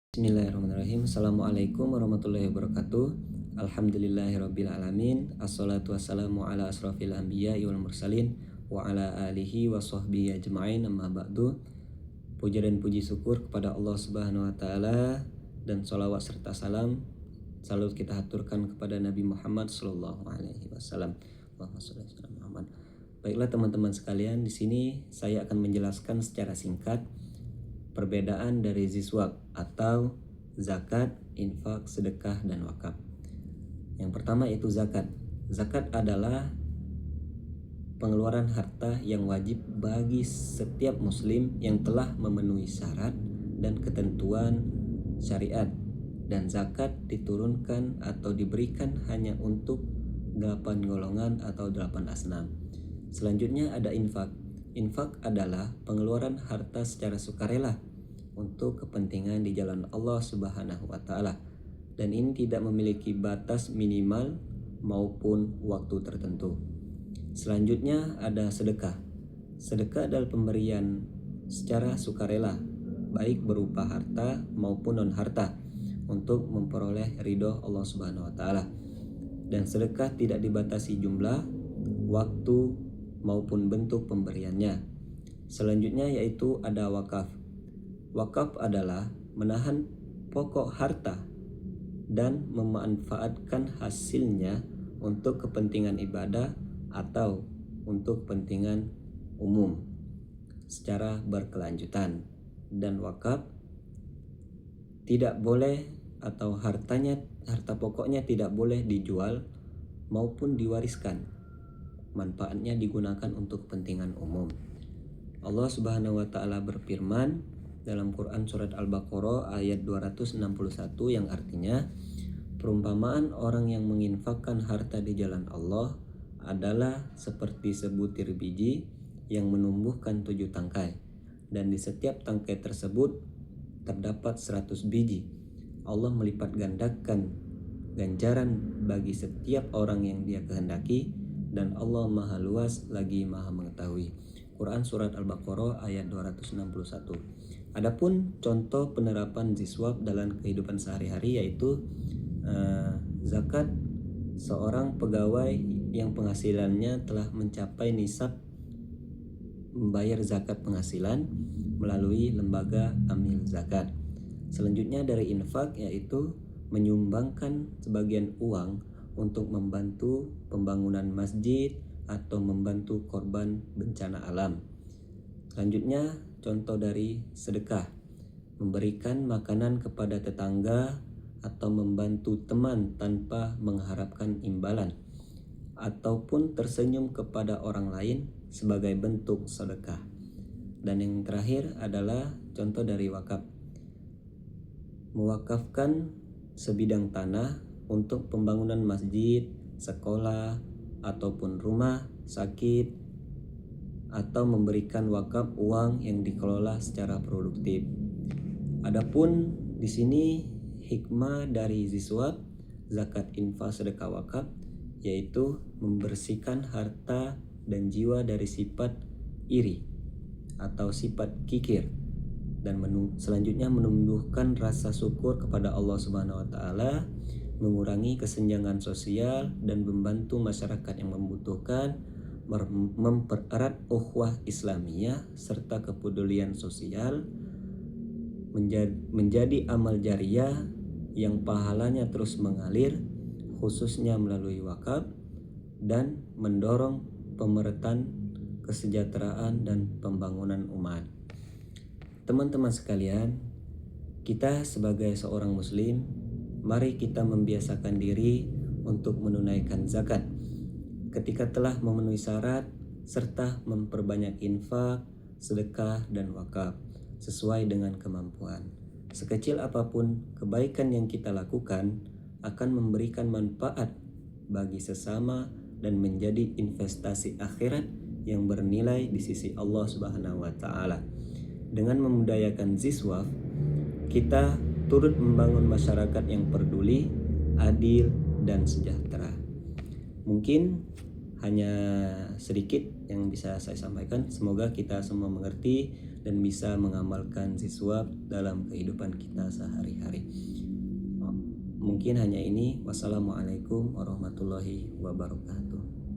Bismillahirrahmanirrahim. Assalamualaikum warahmatullahi wabarakatuh. Alhamdulillahirrabbilalamin. Assalatu wassalamu ala asrafil anbiya wal mursalin wa ala alihi wa sahbihi ajma'in, amma ba'du. Puja dan puji syukur kepada Allah Subhanahu wa taala, dan sholawat serta salam selalu kita haturkan kepada Nabi Muhammad sallallahu alaihi wasallam. Allahumma shalli ala Muhammad. Baiklah teman-teman sekalian, di sini saya akan menjelaskan secara singkat perbedaan dari ziswab atau zakat, infak, sedekah, dan wakaf. Yang pertama yaitu zakat. Zakat adalah pengeluaran harta yang wajib bagi setiap muslim yang telah memenuhi syarat dan ketentuan syariat, dan zakat diturunkan atau diberikan hanya untuk 8 golongan atau 8 asnaf. Selanjutnya ada infak. Infak adalah pengeluaran harta secara sukarela untuk kepentingan di jalan Allah Subhanahu wa taala, dan ini tidak memiliki batas minimal maupun waktu tertentu. Selanjutnya ada sedekah. Sedekah adalah pemberian secara sukarela, baik berupa harta maupun non harta, untuk memperoleh ridho Allah Subhanahu wa taala. Dan sedekah tidak dibatasi jumlah, waktu maupun bentuk pemberiannya. Selanjutnya yaitu ada wakaf. Wakaf adalah menahan pokok harta dan memanfaatkan hasilnya untuk kepentingan ibadah atau untuk kepentingan umum secara berkelanjutan. Dan wakaf tidak boleh, atau harta pokoknya tidak boleh dijual maupun diwariskan. Manfaatnya digunakan untuk kepentingan umum. Allah Subhanahu wa taala berfirman dalam Quran surat Al-Baqarah ayat 261 yang artinya, perumpamaan orang yang menginfakkan harta di jalan Allah adalah seperti sebutir biji yang menumbuhkan 7 tangkai, dan di setiap tangkai tersebut terdapat 100 biji. Allah melipat gandakan ganjaran bagi setiap orang yang Dia kehendaki, dan Allah Maha Luas lagi Maha Mengetahui. Quran surat Al-Baqarah ayat 261. Adapun contoh penerapan ziswab dalam kehidupan sehari-hari yaitu zakat. Seorang pegawai yang penghasilannya telah mencapai nisab membayar zakat penghasilan melalui lembaga amil zakat. Selanjutnya dari infak yaitu menyumbangkan sebagian uang untuk membantu pembangunan masjid atau membantu korban bencana alam. Selanjutnya contoh dari sedekah, memberikan makanan kepada tetangga atau membantu teman tanpa mengharapkan imbalan, ataupun tersenyum kepada orang lain sebagai bentuk sedekah. Dan yang terakhir adalah contoh dari wakaf, mewakafkan sebidang tanah untuk pembangunan masjid, sekolah, ataupun rumah sakit, atau memberikan wakaf uang yang dikelola secara produktif. Adapun di sini hikmah dari ziswab, zakat, infak, sedekah, wakaf yaitu membersihkan harta dan jiwa dari sifat iri atau sifat kikir, dan selanjutnya menumbuhkan rasa syukur kepada Allah Subhanahu wa taala, mengurangi kesenjangan sosial dan membantu masyarakat yang membutuhkan, mempererat ukhuwah Islamiyah serta kepedulian sosial, menjadi amal jariyah yang pahalanya terus mengalir, khususnya melalui wakaf, dan mendorong pemerataan kesejahteraan dan pembangunan umat. Teman-teman sekalian, kita sebagai seorang muslim, mari kita membiasakan diri untuk menunaikan zakat ketika telah memenuhi syarat, serta memperbanyak infak, sedekah, dan wakaf sesuai dengan kemampuan. Sekecil apapun kebaikan yang kita lakukan akan memberikan manfaat bagi sesama dan menjadi investasi akhirat yang bernilai di sisi Allah Subhanahu wa taala. Dengan memudayakan ziswaf, kita turut membangun masyarakat yang peduli, adil, dan sejahtera. Mungkin hanya sedikit yang bisa saya sampaikan. Semoga kita semua mengerti dan bisa mengamalkan siswa dalam kehidupan kita sehari-hari. Mungkin hanya ini. Wassalamualaikum warahmatullahi wabarakatuh.